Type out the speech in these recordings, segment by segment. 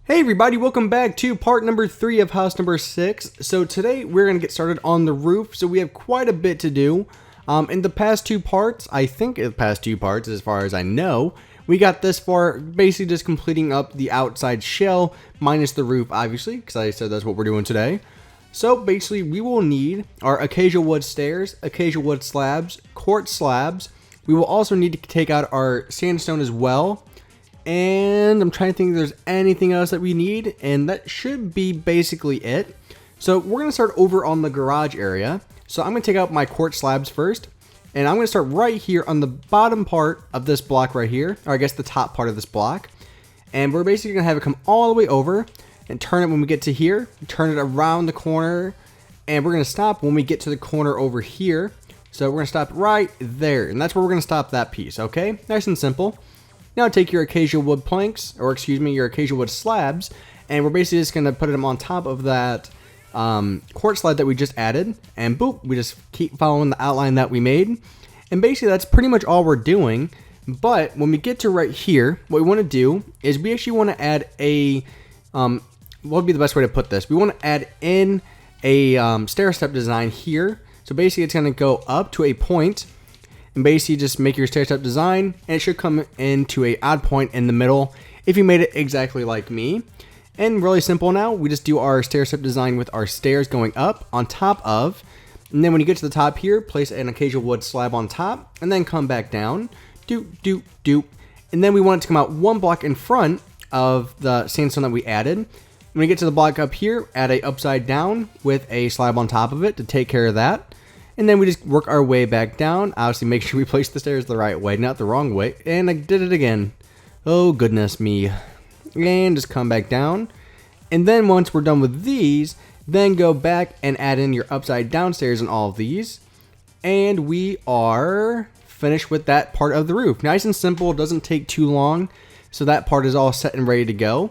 Hey everybody, welcome back to part number 3 of house number 6. So today we're going to get started on the roof, so we have quite a bit to do. In the past 2 parts, I think the past 2 parts as far as I know, we got this far basically just completing up the outside shell minus the roof obviously, because I said that's what we're doing today. So basically we will need our acacia wood stairs, acacia wood slabs, quartz slabs. We will also need to take out our sandstone as well. And I'm trying to think if there's anything else that we need, and that should be basically it. So we're going to start over on the garage area. So I'm going to take out my quartz slabs first, and I'm going to start right here on the bottom part of this block right here, or I guess the top part of this block. And we're basically going to have it come all the way over and turn it when we get to here, turn it around the corner, and we're going to stop when we get to the corner over here. So we're going to stop right there, and that's where we're going to stop that piece, okay? Nice and simple. Now take your acacia wood planks, or excuse me, your acacia wood slabs, and we're basically just going to put them on top of that quartz slab that we just added, and boop, we just keep following the outline that we made. And basically that's pretty much all we're doing. But when we get to right here, what we want to do is we actually want to add a, what would be the best way to put this? We want to add in a stair step design here. So basically it's going to go up to a point, and basically just make your stair step design, and it should come into a odd point in the middle if you made it exactly like me. And really simple now, we just do our stair step design with our stairs going up on top of, and then when you get to the top here, place an acacia wood slab on top, and then come back down, doop, doop, doop. And then we want it to come out 1 block in front of the sandstone that we added. When we get to the block up here, add a upside down with a slab on top of it to take care of that. And then we just work our way back down. Obviously, make sure we place the stairs the right way, not the wrong way. And I did it again. Oh, goodness me. And just come back down. And then once we're done with these, then go back and add in your upside down stairs in all of these. And we are finished with that part of the roof. Nice and simple. It doesn't take too long. So that part is all set and ready to go.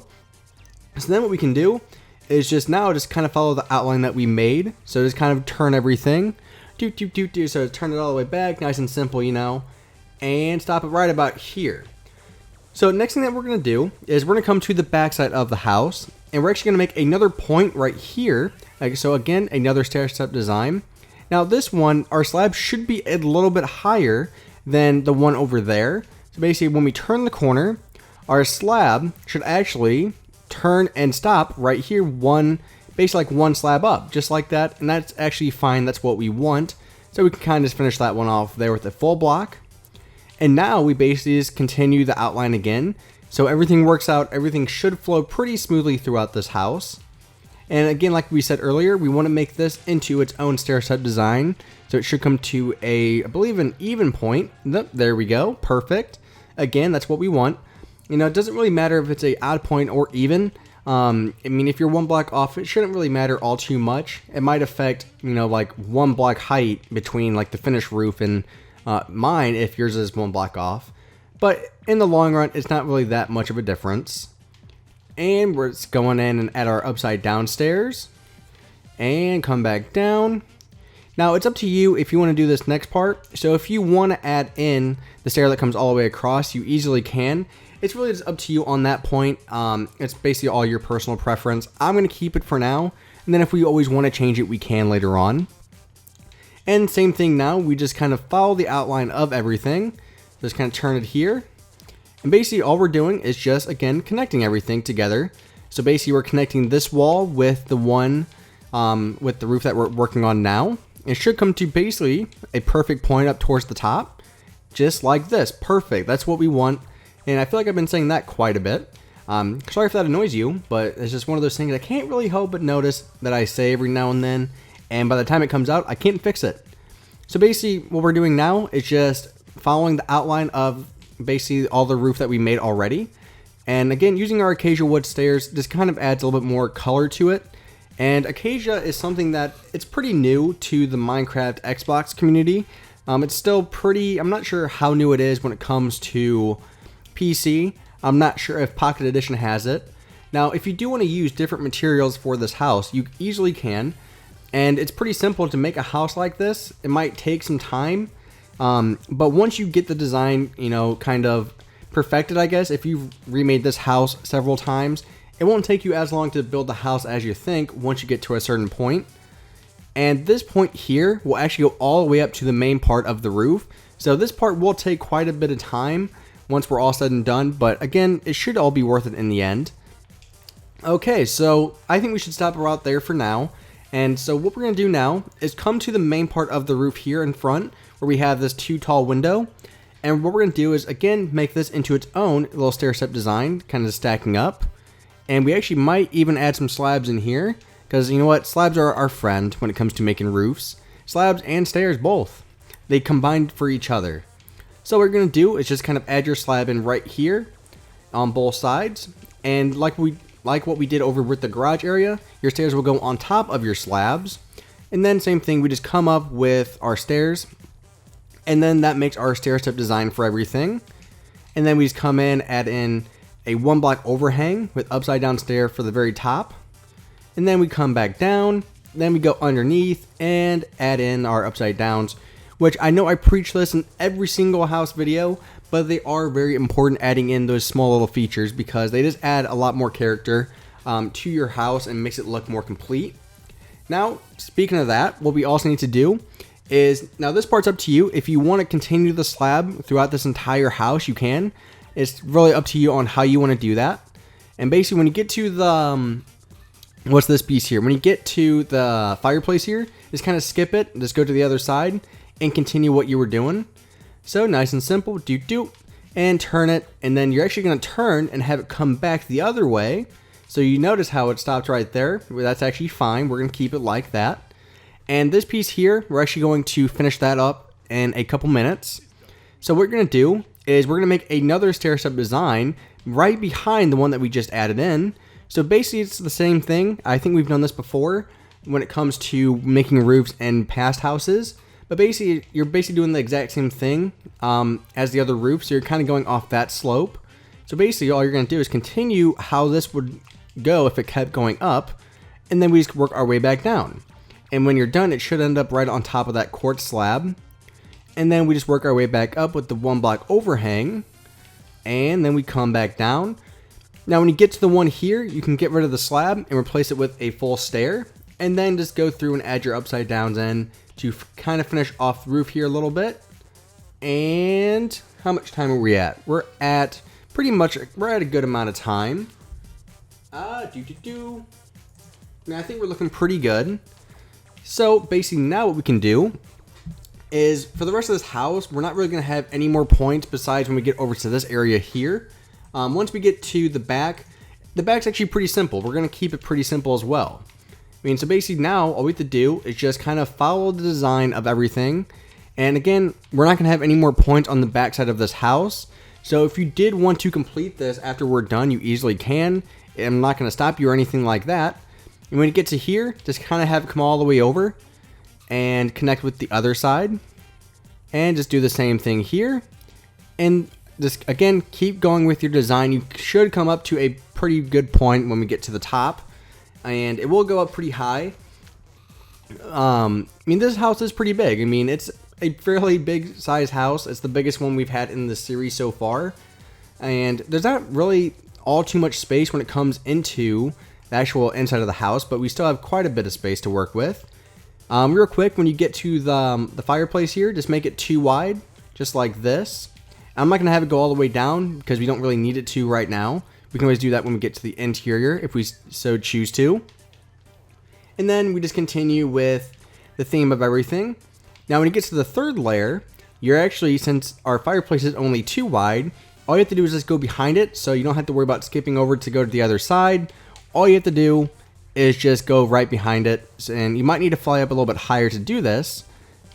So then what we can do is just kind of follow the outline that we made. So just kind of turn everything. So turn it all the way back, nice and simple, you know, and stop it right about here. So next thing that we're going to do is we're going to come to the backside of the house, and we're actually going to make another point right here. So again, another stair step design. Now this one, our slab should be a little bit higher than the one over there. So basically when we turn the corner, our slab should actually turn and stop right here, basically like 1 slab up, just like that, and that's actually fine. That's what we want. So we can kind of just finish that one off there with a full block. And now we basically just continue the outline again. So everything works out, everything should flow pretty smoothly throughout this house. And again, like we said earlier, we want to make this into its own stair step design. So it should come to I believe an even point. There we go, perfect. Again, that's what we want. You know, it doesn't really matter if it's a odd point or even. I mean, if you're 1 block off, it shouldn't really matter all too much. It might affect, you know, like 1 block height between like the finished roof and mine if yours is 1 block off. But in the long run, it's not really that much of a difference. And we're just going in and add our upside down stairs. And come back down. Now, it's up to you if you want to do this next part. So if you want to add in the stair that comes all the way across, you easily can. It's really just up to you on that point. It's basically all your personal preference. I'm going to keep it for now, and then if we always want to change it, we can later on. And same thing now, we just kind of follow the outline of everything. Just kind of turn it here. And basically all we're doing is just, again, connecting everything together. So basically we're connecting this wall with the one, with the roof that we're working on now. It should come to basically a perfect point up towards the top. Just like this, perfect, that's what we want. And I feel like I've been saying that quite a bit. Sorry if that annoys you, but it's just one of those things I can't really help but notice that I say every now and then. And by the time it comes out, I can't fix it. So basically what we're doing now is just following the outline of basically all the roof that we made already. And again, using our acacia wood stairs, this kind of adds a little bit more color to it. And acacia is something that it's pretty new to the Minecraft Xbox community. It's still pretty, I'm not sure how new it is when it comes to PC. I'm not sure if Pocket Edition has it. Now, if you do want to use different materials for this house, you easily can. And it's pretty simple to make a house like this. It might take some time, but once you get the design, you know, kind of perfected, I guess, if you've remade this house several times, it won't take you as long to build the house as you think once you get to a certain point. And this point here will actually go all the way up to the main part of the roof. So this part will take quite a bit of time once we're all said and done, but again, it should all be worth it in the end. Okay, so I think we should stop right there for now. And so what we're going to do now is come to the main part of the roof here in front, where we have this 2 tall window. And what we're going to do is, again, make this into its own little stair step design, kind of stacking up. And we actually might even add some slabs in here, because you know what, slabs are our friend when it comes to making roofs. Slabs and stairs both. They combine for each other. So what we're going to do is just kind of add your slab in right here on both sides. And like what we did over with the garage area, your stairs will go on top of your slabs. And then same thing, we just come up with our stairs. And then that makes our stair step design for everything. And then we just come in, add in a 1 block overhang with upside down stair for the very top. And then we come back down. Then we go underneath and add in our upside downs, which I know I preach this in every single house video, but they are very important, adding in those small little features because they just add a lot more character to your house and makes it look more complete. Now, speaking of that, what we also need to do is, now this part's up to you. If you want to continue the slab throughout this entire house, you can. It's really up to you on how you want to do that. And basically when you get to the, what's this piece here? When you get to the fireplace here, just kind of skip it, just go to the other side and continue what you were doing. So nice and simple, and turn it, and then you're actually going to turn and have it come back the other way. So you notice how it stopped right there. Well, that's actually fine. We're going to keep it like that. And this piece here, we're actually going to finish that up in a couple minutes. So what we're going to do is we're going to make another stair step design right behind the one that we just added in. So basically it's the same thing. I think we've done this before when it comes to making roofs in past houses. But basically, you're basically doing the exact same thing as the other roof, so you're kind of going off that slope. So basically, all you're going to do is continue how this would go if it kept going up, and then we just work our way back down. And when you're done, it should end up right on top of that quartz slab. And then we just work our way back up with the 1 block overhang, and then we come back down. Now, when you get to the one here, you can get rid of the slab and replace it with a full stair, and then just go through and add your upside downs in to kind of finish off the roof here a little bit. And how much time are we at? We're at pretty much, we're at a good amount of time. I think we're looking pretty good. So basically now what we can do is for the rest of this house, we're not really going to have any more points besides when we get over to this area here. Once we get to the back's actually pretty simple. We're going to keep it pretty simple as well. I mean, so basically now all we have to do is just kind of follow the design of everything. And again, we're not going to have any more points on the backside of this house. So if you did want to complete this after we're done, you easily can. I'm not going to stop you or anything like that. And when you get to here, just kind of have it come all the way over and connect with the other side. And just do the same thing here. And just, again, keep going with your design. You should come up to a pretty good point when we get to the top. And it will go up pretty high. I mean, this house is pretty big. I mean, it's a fairly big size house. It's the biggest one we've had in the series so far. And there's not really all too much space when it comes into the actual inside of the house, but we still have quite a bit of space to work with. Real quick, when you get to the fireplace here, just make it too wide, just like this. I'm not going to have it go all the way down because we don't really need it to right now. We can always do that when we get to the interior if we so choose to. And then we just continue with the theme of everything. Now when you get to the third layer, you're actually, since our fireplace is only too wide, all you have to do is just go behind it, so you don't have to worry about skipping over to go to the other side. All you have to do is just go right behind it, and you might need to fly up a little bit higher to do this,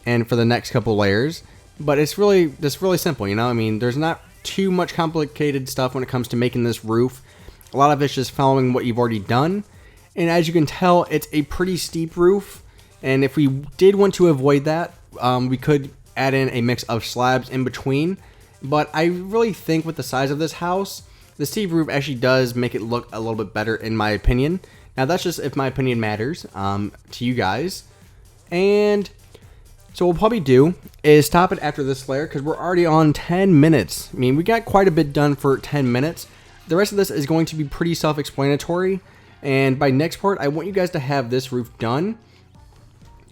and for the next couple layers. But it's really simple, you know. I mean, there's not too much complicated stuff when it comes to making this roof. A lot of it's just following what you've already done. And as you can tell, it's a pretty steep roof. And if we did want to avoid that, we could add in a mix of slabs in between. But I really think with the size of this house, the steep roof actually does make it look a little bit better in my opinion. Now that's just if my opinion matters to you guys. And so what we'll probably do is stop it after this layer because we're already on 10 minutes. I mean, we got quite a bit done for 10 minutes. The rest of this is going to be pretty self-explanatory, and by next part, I want you guys to have this roof done.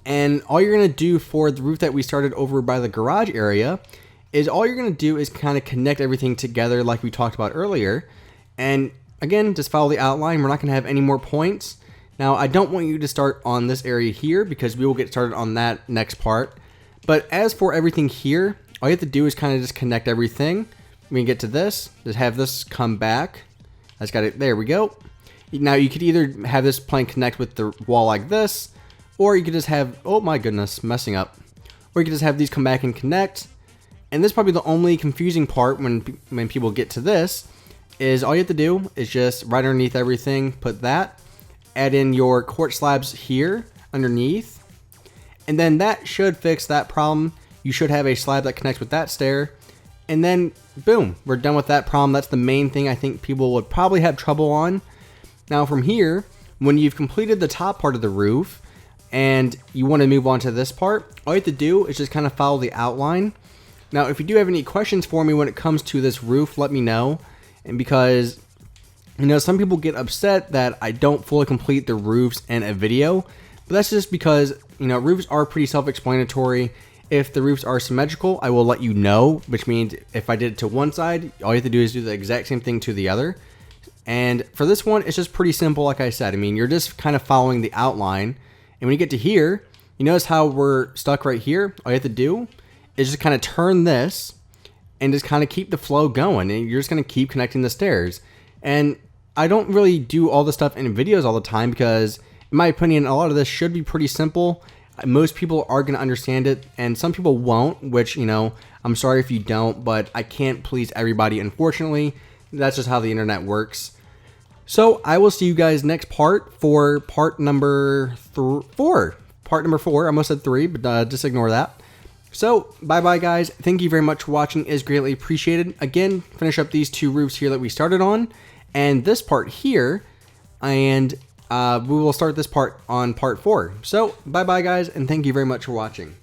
And all you're going to do for the roof that we started over by the garage area is all you're going to do is kind of connect everything together like we talked about earlier. And again, just follow the outline. We're not going to have any more points. Now, I don't want you to start on this area here because we will get started on that next part. But as for everything here, all you have to do is kind of just connect everything. We can get to this, just have this come back. That's got it. There we go. Now, you could either have this plank connect with the wall like this, or you could just have, oh my goodness, messing up. Or you could just have these come back and connect. And this is probably the only confusing part when people get to this, is all you have to do is just right underneath everything, put that, add in your quartz slabs here underneath, and then that should fix that problem. You should have a slab that connects with that stair, and then boom, we're done with that problem. That's the main thing I think people would probably have trouble on. Now from here, when you've completed the top part of the roof, and you want to move on to this part, all you have to do is just kind of follow the outline. Now, if you do have any questions for me when it comes to this roof, let me know. And because, you know, some people get upset that I don't fully complete the roofs in a video, but that's just because, you know, roofs are pretty self-explanatory. If the roofs are symmetrical, I will let you know, which means if I did it to one side, all you have to do is do the exact same thing to the other. And for this one, it's just pretty simple, like I said. I mean, you're just kind of following the outline. And when you get to here, you notice how we're stuck right here? All you have to do is just kind of turn this and just kind of keep the flow going. And you're just going to keep connecting the stairs. And I don't really do all this stuff in videos all the time because, in my opinion, a lot of this should be pretty simple. Most people are going to understand it, and some people won't, which, you know, I'm sorry if you don't, but I can't please everybody, unfortunately. That's just how the internet works. So I will see you guys next part for part number 4. Part number 4. I almost said 3, but just ignore that. So bye-bye, guys. Thank you very much for watching. It is greatly appreciated. Again, finish up these 2 roofs here that we started on, and this part here, and we will start this part on part 4. So bye-bye, guys, and thank you very much for watching.